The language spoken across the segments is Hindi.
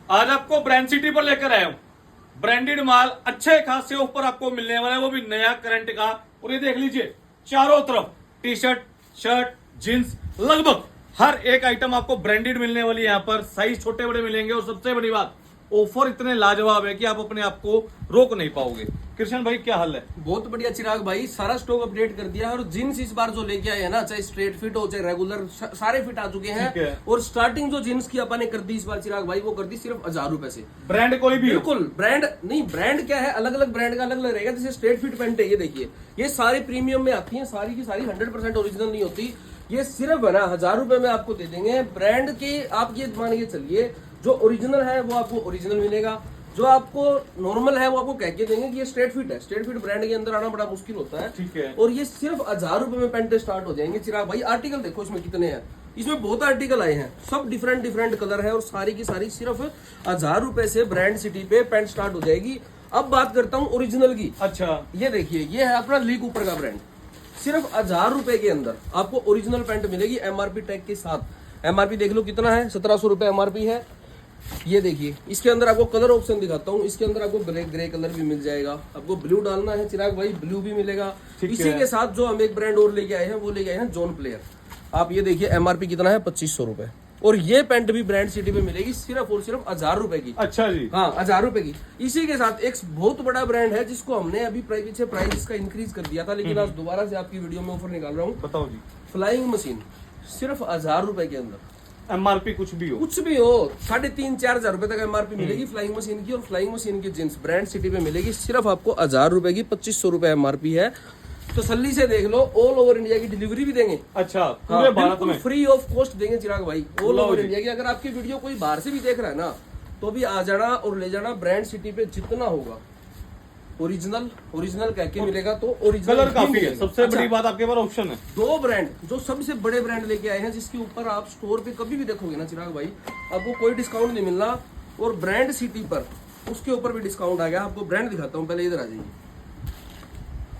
आज आपको ब्रांड सिटी पर लेकर आया हूँ। ब्रांडेड माल अच्छे खासे ऑफर आपको मिलने वाला है, वो भी नया करंट का। और ये देख लीजिए चारों तरफ टी शर्ट, शर्ट, जींस, लगभग हर एक आइटम आपको ब्रांडेड मिलने वाली है। यहाँ पर साइज छोटे बड़े मिलेंगे और सबसे बड़ी बात ऑफर इतने लाजवाब है कि आप अपने आप को रोक नहीं पाओगे। कृष्ण भाई क्या हाल है? बहुत बढ़िया चिराग भाई, सारा स्टॉक अपडेट कर दिया है। और जीन्स इस बार जो लेके आए हैं ना, चाहे स्ट्रेट फिट हो चाहे रेगुलर, सारे फिट आ चुके हैं। और स्टार्टिंग जो जीन्स की अपन ने कर दी इस बार चिराग भाई, वो कर दी सिर्फ 1000 रुपए से। ब्रांड कोई भी बिल्कुल ब्रांड नहीं, ब्रांड क्या है, अलग अलग ब्रांड का अलग अलग रहेगा। जैसे स्ट्रेट फिट पैंट है, ये देखिए, ये सारी प्रीमियम में आती है, सारी की सारी 100% ओरिजिनल नहीं होती। ये सिर्फ है ना 1000 रुपए में आपको दे देंगे। ब्रांड के आप ये मान के चलिए, जो ओरिजिनल है वो आपको ओरिजिनल मिलेगा, जो आपको नॉर्मल है वो आपको कह के देंगे कि ये स्ट्रेट फिट है। स्ट्रेट फिट ब्रांड के अंदर आना बड़ा मुश्किल होता है। ठीक है। और ये सिर्फ 1000 रुपए में पैंट स्टार्ट हो जाएंगे चिराग भाई। आर्टिकल देखो इसमें कितने हैं, इसमें बहुत आर्टिकल आए हैं, सब डिफरेंट डिफरेंट कलर है। और सारी की सारी सिर्फ 1000 रुपए से ब्रांड सिटी पे पैंट स्टार्ट हो जाएगी। अब बात करता हूँ ओरिजिनल की। अच्छा, ये देखिए, ये है अपना ली कूपर का ब्रांड। सिर्फ 1000 रुपए के अंदर आपको ओरिजिनल पैंट मिलेगी एमआरपी टैग के साथ। एमआरपी देख लो कितना है, 1700 रुपए एमआरपी है। ये देखिए, इसके अंदर आपको कलर ऑप्शन दिखाता हूँ। इसके अंदर आपको ब्लैक ग्रे कलर भी मिल जाएगा, आपको ब्लू डालना है चिराग भाई, ब्लू भी मिलेगा। इसी के साथ जो हम एक ब्रांड और लेके आए हैं, वो लेके आए हैं जॉन प्लेयर। आप ये देखिए, एमआरपी कितना है, 2500 रुपए। और ये पैंट भी ब्रांड सिटी में मिलेगी सिर्फ और सिर्फ 1000 रुपए की। अच्छा जी, हाँ 1000 रुपए की। इसी के साथ एक बहुत बड़ा ब्रांड है जिसको हमने अभी पीछे प्राइस इसका इंक्रीज कर दिया था, लेकिन आज दोबारा से आपकी वीडियो में ऑफर निकाल रहा हूँ। बताओ जी। फ्लाइंग मशीन सिर्फ 1000 रुपए के अंदर, एमआरपी कुछ भी हो 3,500-4,000 रुपए तक एमआरपी मिलेगी फ्लाइंग मशीन की। और फ्लाइंग मशीन की जींस ब्रांड सिटी पे मिलेगी सिर्फ आपको 1000 रुपए की, 2500 रुपए एमआरपी है। तसल्ली से देख लो, ऑल ओवर इंडिया की डिलीवरी भी देंगे। अच्छा, पूरे भारत में फ्री ऑफ कॉस्ट देंगे चिराग भाई, ऑल ओवर इंडिया की। अगर आपकी वीडियो कोई बाहर से भी देख रहा है ना, तो भी आ जाना और ले जाना। ब्रांड सिटी पे जितना होगा ओरिजिनल ओरिजिनल कह के मिलेगा, तो ओरिजिनल कलर काफी है। सबसे बड़ी बात आपके पास ऑप्शन है। 2 ब्रांड जो सबसे बड़े ब्रांड लेके आए हैं, जिसके ऊपर आप स्टोर पे कभी भी देखोगे ना चिराग भाई, आपको कोई डिस्काउंट नहीं मिलना। और ब्रांड सिटी पर उसके ऊपर भी डिस्काउंट आ गया। आपको ब्रांड दिखाता हूँ, पहले इधर आ जाइए।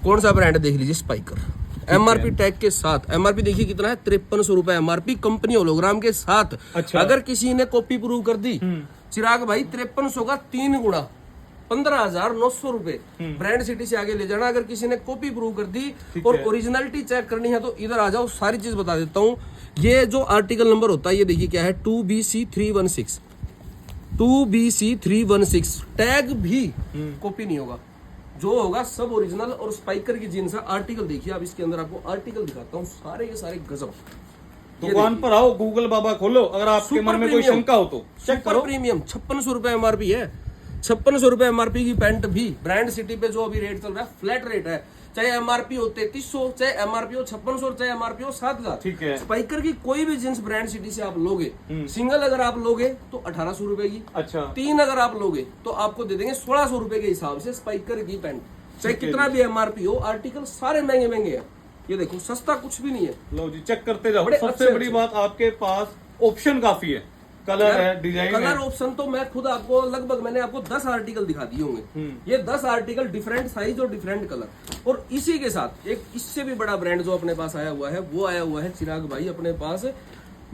कौन सा ब्रांड देख लीजिए, स्पाइकर। एमआरपी टैग के साथ, एमआरपी देखिए कितना है, 5300 रुपए एमआरपी, कंपनी होलोग्राम के साथ। अच्छा। अगर किसी ने कॉपी प्रूव कर दी चिराग भाई, 5300 का 3 गुना, 15,900 रुपए ब्रांड सिटी से आगे ले जाना। अगर किसी ने कॉपी प्रूव कर दी और ओरिजिनलिटी चेक करनी है, तो इधर आ जाओ, सारी चीज बता देता हूँ। ये जो आर्टिकल नंबर होता है, ये देखिए क्या है, 2BC316, 2BC316। टैग भी कॉपी नहीं होगा, जो होगा सब ओरिजिनल। और स्पाइकर की जीन्स है। आर्टिकल देखिए आप, इसके अंदर आपको आर्टिकल दिखाता हूँ, सारे के सारे गजब। दुकान पर आओ, गूगल बाबा खोलो, अगर आपके मन में कोई शंका हो तो चेक करो। प्रीमियम 5600 रुपए एमआरपी है। 5600 रुपए एमआरपी की पैंट भी ब्रांड सिटी पे जो अभी रेट चल रहा है, फ्लैट रेट है। चाहे एमआरपी हो 3300, चाहे एमआरपी हो 5600, चाहे एमआरपी हो 7000। ठीक है। स्पाइकर की कोई भी जींस ब्रांड सिटी से आप लोगे, सिंगल अगर आप लोगे तो 1800 रुपए की। अच्छा, 3 अगर आप लोगे तो आपको दे देंगे 1600 रुपए के हिसाब से स्पाइकर की पैंट। चाहे कितना भी एमआरपी हो, आर्टिकल सारे महंगे महंगे हैं। ये देखो, सस्ता कुछ भी नहीं है। लो जी, चेक करते जाओ। बड़े सबसे अच्छे बड़ी अच्छे। बात, आपके पास ऑप्शन काफी है, कलर है, डिजाइन है। कलर ऑप्शन तो मैं खुद आपको लगभग, मैंने आपको 10 आर्टिकल दिखा दिए होंगे। ये 10 आर्टिकल, डिफरेंट साइज और डिफरेंट कलर। और इसी के साथ एक इससे भी बड़ा ब्रांड जो अपने पास आया हुआ है, वो आया हुआ है चिराग भाई अपने पास,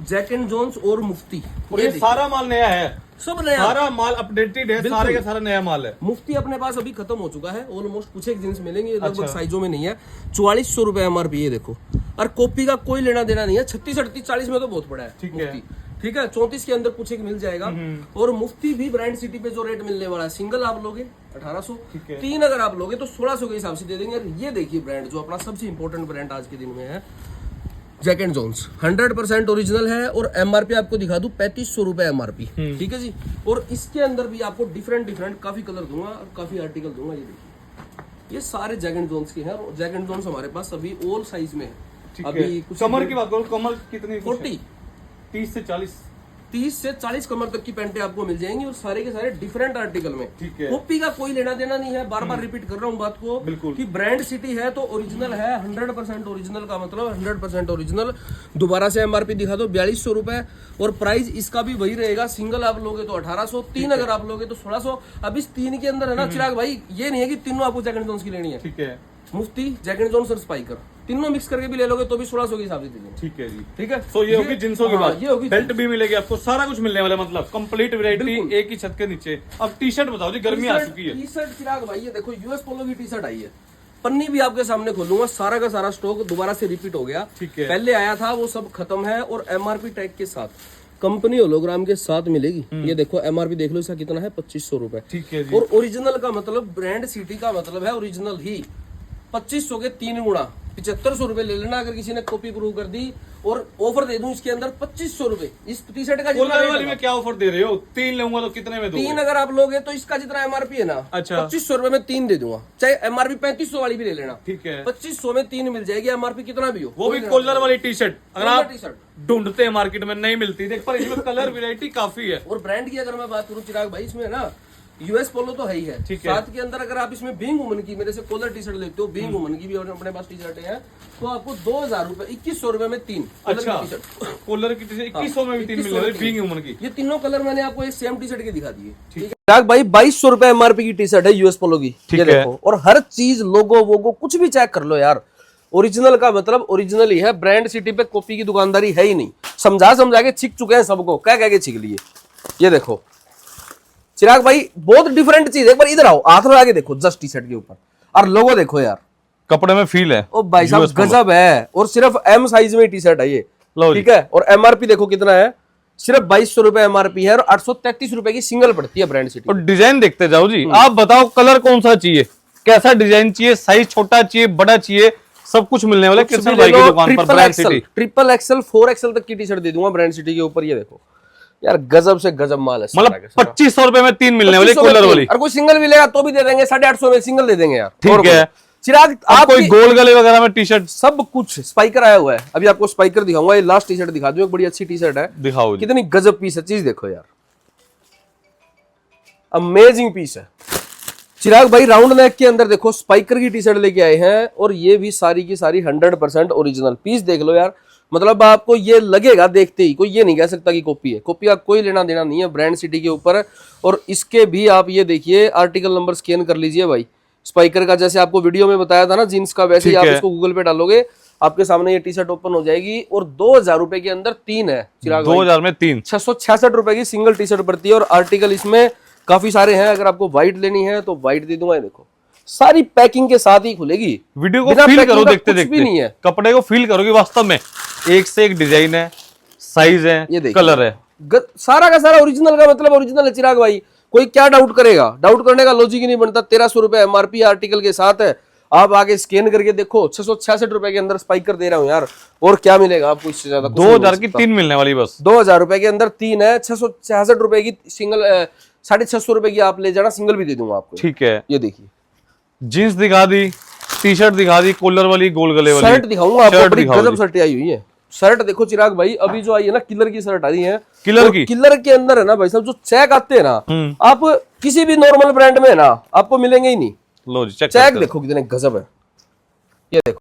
जैक एंड जोन्स और मुफ्ती। और ये सारा माल नया है, सब नया, सारा माल अपडेटेड है, सारे का सारा नया माल है। मुफ्ती अपने पास अभी खत्म हो चुका है ऑलमोस्ट, कुछ एक जींस मिलेंगे, लगभग साइजों में नहीं है। 4400 रुपए एमआरपी, ये देखो। और कॉपी का कोई लेना देना नहीं है। 36, 38, 40 में तो बहुत बड़ा है। ठीक है, 34 के अंदर कुछ एक मिल जाएगा। और मुफ्ती भी ब्रांड सिटी पे जो रेट मिलने वाला है, सिंगल आप लोगे 1800, 3 अगर आप लोगे तो 1600 के हिसाब से दे देंगे। ये देखिए ब्रांड जो अपना सबसे इंपॉर्टेंट ब्रांड आज के दिन में है, जैक एंड जोन्स, 100% ओरिजिनल है। और एमआरपी आपको दिखा दूं, 3500 रुपए एमआरपी। ठीक है जी। और इसके अंदर भी आपको डिफरेंट डिफरेंट काफी कलर दूंगा और काफी आर्टिकल दूंगा। ये देखिए, ये सारे जैक एंड जोन्स के हैं। और जैक एंड जोन्स हमारे पास अभी ऑल साइज में है। अभी कुछ कमर की बात करो, कमर कितनी? 40, 30 से 40, 30 से 40 कमर तक की पैंटें आपको मिल जाएंगी। और सारे के सारे डिफरेंट आर्टिकल में। ठीक है। कॉपी का कोई लेना देना नहीं है। बार बार रिपीट कर रहा हूँ बात को, बिल्कुल, कि ब्रांड सिटी है तो ओरिजिनल है। 100% ओरिजिनल का मतलब 100% ओरिजिनल। दोबारा से एमआरपी दिखा दो, 4200 रुपए। और प्राइस इसका भी वही रहेगा। सिंगल आप लोगे तो 1800, 3 अगर आप लोगे तो 1600। अब इस 3 के अंदर है ना चिराग भाई, ये नहीं है कि तीनों आपको जैक एंड जोन्स की लेनी है। ठीक है। मुफ्ती, जैक एंड जोन्स और स्पाइकर, तीनों मिक्स करके भी ले लोगे तो भी 1600 के हिसाब से दे देंगे। ठीक है जी। ठीक है, तो ये होगी जिन्सों की हाँ, बात। ये होगी बेल्ट भी मिलेगी आपको, सारा कुछ मिलने वाला है, मतलब कंप्लीट वैरायटी एक ही छत के नीचे। अब टी शर्ट बताओ जी, गर्मी आ चुकी है। टी शर्ट चिराग भाई ये देखो यूएस पोलो की टी शर्ट आई है, पन्नी भी आपके सामने खोलूंगा, सारा का सारा स्टॉक दोबारा से रिपीट हो गया। ठीक है। पहले आया था वो सब खत्म है और एमआरपी टैग के साथ, कंपनी होलोग्राम के साथ मिलेगी। ये देखो एमआरपी देख लो इसका कितना है, 2500 रुपए। ठीक है जी। और ओरिजिनल का मतलब ब्रांड सिटी का मतलब है ओरिजिनल ही। 2500 के 3 गुना 7500 रुपए ले लेना अगर किसी ने कॉपी प्रूव कर दी। और ऑफर दे दूं इसके अंदर 2500 रुपए इस टी शर्ट का। कॉलर वाली में क्या ऑफर दे रहे हो? 3 लूंगा तो कितने में दोगे? 3 अगर आप लोगे तो इसका जितना एमआरपी है ना, अच्छा। 2500 रुपए में 3 दे दूंगा, चाहे एमआरपी 3500 वाली भी ले लेना। ठीक है। 2500 में 3 मिल जाएगी, एमआरपी कितना भी हो। वो भी कॉलर वाली टी शर्ट अगर आप टी शर्ट ढूंढते हैं मार्केट में नहीं मिलती, देख पर इसमें कलर वैरायटी काफी है। और ब्रांड की अगर मैं बात करूं चिराग भाई, इसमें ना यूएस पोलो तो है ही है, ठीक है। साथ के अंदर अगर आप इसमें बीइंग वुमन की मेरे से कॉलर टी शर्ट लेते हो, बीइंग वुमन की भी और अपने पास टी शर्ट है, तो आपको 2000 रुपए 2100 रुपए में 3 अच्छा, कॉलर की टी शर्ट 2100 में भी 3 मिल रही है बीइंग वुमन की। ये तीनों कलर मैंने आपको एक सेम टी शर्ट के दिखा दिए। ठीक है चिराग भाई 2200 रुपए एमआरपी की टी शर्ट है यूएस पोलो की। ठीक ये है। देखो, और हर चीज लोगो वोगो कुछ भी चेक कर लो यार, ओरिजिनल का मतलब ओरिजिनल ही है। ब्रांड सिटी पे कॉपी की दुकानदारी है ही नहीं। समझा के छिक चुके हैं सबको, कह के छिक लिए। ये देखो चिराग भाई बहुत डिफरेंट चीज है, एक बार इधर आओ, हाथ लगा के देखो जस्ट टी शर्ट के ऊपर, और लोगो देखो यार, कपड़े में फील है। ओ भाई साहब गजब है। और सिर्फ एम साइज में टी शर्ट है ये, ठीक है। और एमआरपी देखो कितना है, सिर्फ 2200 रुपए एमआरपी है और 833 रुपए की सिंगल पड़ती है ब्रांड सिटी। और डिजाइन देखते जाओ जी। आप बताओ कलर कौन सा चाहिए, कैसा डिजाइन चाहिए, साइज छोटा चाहिए, बड़ा चाहिए, सब कुछ मिलने वाला है कृष्ण भाई की दुकान पर। Brand city triple XL 4XL तक की टी शर्ट दे दूंगा ब्रांड सिटी के ऊपर। ये देखो यार गजब से गजब माल है, मतलब 2500 रुपए में 3 मिलने वाली कॉलर वाली। और कोई सिंगल भी लेगा तो भी दे देंगे, 850 में सिंगल दे देंगे यार। ठीक है चिराग आप कोई गोल गले वगैरह में टी शर्ट, सब कुछ स्पाइकर आया हुआ है। अभी आपको स्पाइकर दिखाऊंगा, ये लास्ट टी शर्ट दिखा दूं, एक बड़ी अच्छी टी शर्ट है, दिखाओ। कितनी गजब पीस है, चीज देखो यार, अमेजिंग पीस है। चिराग भाई राउंड नेक के अंदर देखो स्पाइकर की टी शर्ट लेके आए हैं, और ये भी सारी की सारी 100% ओरिजिनल। पीस देख लो यार, मतलब आपको ये लगेगा देखते ही, कोई ये नहीं कह सकता कि कॉपी है। कॉपी का कोई लेना देना नहीं है ब्रांड सिटी के ऊपर। और इसके भी आप ये देखिए आर्टिकल नंबर स्कैन कर लीजिए भाई, स्पाइकर का जैसे आपको वीडियो में बताया था ना जीन्स का, वैसे ही आप इसको गूगल पे डालोगे आपके सामने ये टी शर्ट ओपन हो जाएगी। और 2000 रुपए के अंदर 3 है चिराग, 2000 में 3, 666 रुपए की सिंगल टी शर्ट पड़ती है। और आर्टिकल इसमें काफी सारे हैं, अगर आपको व्हाइट लेनी है तो व्हाइट दे दूंगा। ये देखो सारी पैकिंग के साथ ही खुलेगी। वीडियो को फील करो देखते भी देखते, नहीं है, कपड़े को फील करोगे वास्तव में, एक से एक डिजाइन है, साइज है, ये कलर है, सारा का सारा ओरिजिनल का मतलब ओरिजिनल है चिराग भाई। कोई क्या डाउट करेगा, डाउट करने का लॉजिक ही नहीं बनता। 1300 रुपए एमआरपी आर्टिकल के साथ है, आप आगे स्कैन करके देखो 666 रुपए के अंदर स्पाइकर दे रहा हूँ यार, और क्या मिलेगा आपको इससे ज्यादा? 2000 की 3 मिलने वाली बस, 2000 रुपए के अंदर 3 है, 666 रुपए की सिंगल, 650 रुपए की आप ले जाना, सिंगल भी दे दूंगा आपको। ठीक है, ये देखिए जीन्स दिखा दी, टी शर्ट दिखा दी, कॉलर वाली, गोल गले वाली, शर्ट दिखाऊंगा आपको, बड़ी गजब शर्ट आई हुई है। शर्ट देखो चिराग भाई, अभी जो आई है ना किलर की शर्ट आ रही है, किलर के अंदर है ना भाई साहब, जो चेक आते हैं ना, आप किसी भी नॉर्मल ब्रांड में ना आपको मिलेंगे ही नहीं। लो जी चेक देखो कितने गजब है, ये देखो,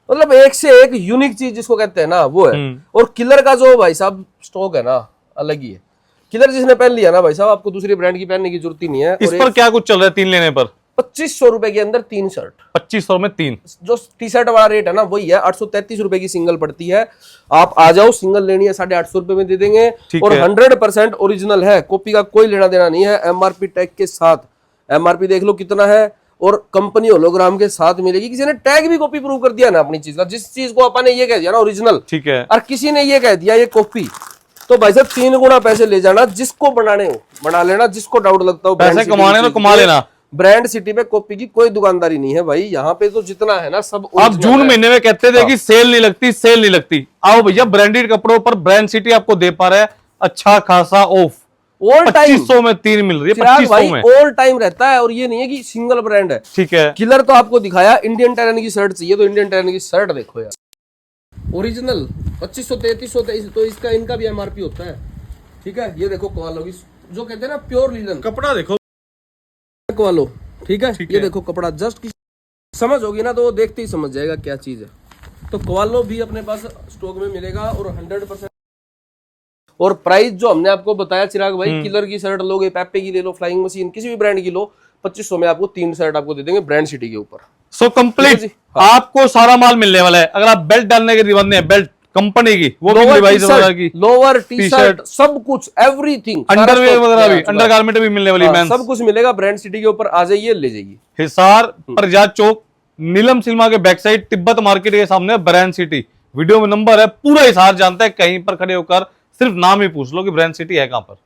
मतलब एक से एक यूनिक चीज जिसको कहते हैं ना वो है। और किलर का जो भाई साहब स्टॉक है ना अलग ही है। किलर जिसने पहन लिया ना भाई साहब, आपको दूसरी ब्रांड की पहनने की जरूरत ही नहीं है। इस पर क्या कुछ चल रहा है 3 लेने पर? 2500 रुपए के अंदर 3 शर्ट, 2500 में 3। जो टी शर्ट वाला रेट है ना वही है, 833 रुपए की सिंगल पड़ती है। आप आ जाओ, सिंगल लेनी है 850 रुपए में दे देंगे, और 100% ओरिजिनल है, कॉपी का कोई लेना देना नहीं है। एमआरपी टैग के साथ, एमआरपी देख लो कितना है, और कंपनी होलोग्राम के साथ मिलेगी। किसी ने टैग भी कॉपी प्रूव कर दिया ना अपनी चीज का, जिस चीज को अपन ने ये कह दिया ना ओरिजिनल, ठीक है, और किसी ने ये कह दिया ये कॉपी, तो भाई साहब 3 गुना पैसे ले जाना। जिसको बनाने हो बना लेना, जिसको डाउट लगता हो पैसे कमाने तो कमा लेना। ब्रांड सिटी में कॉपी की कोई दुकानदारी नहीं है भाई, यहाँ पे तो जितना है ना सब। आप जून महीने में कहते थे कि सेल नहीं लगती, सेल नहीं लगती, आओ भैया ब्रांडेड कपड़ों पर ब्रांड सिटी आपको दे पा रहा है अच्छा खासा ऑफ। ऑल टाइम 2500 में 3 मिल रही है, 2500 में ऑल टाइम रहता है। और ये नहीं है कि सिंगल ब्रांड है। ठीक है, किलर तो आपको दिखाया, इंडियन टेरन की शर्ट चाहिए तो इंडियन टेरन की शर्ट देखो यार, ओरिजिनल 2500 3300, तो इसका इनका भी एमआरपी होता है। ठीक है, ये देखो कवालो की, जो कहते हैं ना प्योर लीलन, कपड़ा देखो कवालो, ठीक है, ये देखो कपड़ा जस्ट समझ होगी ना तो वो देखते ही समझ जाएगा क्या चीज है। तो कवालो भी अपने पास स्टॉक में मिलेगा, और 100%। और प्राइस जो हमने आपको बताया चिराग भाई, किलर की शर्ट लोगे, पेप्पे की ले लो, फ्लाइंग मशीन, किसी भी ब्रांड की लो, 2500 में आपको 3 शर्ट आपको दे देंगे ब्रांड सिटी के ऊपर। सो कंप्लीट आपको सारा माल मिलने वाला है। अगर आप बेल्ट डालने के दीवाने हैं, बेल्ट कंपनी की, वो भी Levi's वगैरह की, लोअर टी शर्ट, सब कुछ, एवरीथिंग, अंडरवेयर वगैरह भी, अंडरगारमेंट भी मिलने वाली है, सब कुछ मिलेगा ब्रांड सिटी के ऊपर। आ जाइए, ले जाइए। हिसार प्रजात चौक, नीलम सिनेमा के बैक साइड, तिब्बत मार्केट के सामने ब्रांड सिटी। वीडियो में नंबर है, पूरा हिसार जानता है, कहीं पर खड़े होकर सिर्फ नाम ही पूछ लो कि ब्रांड सिटी है कहां पर।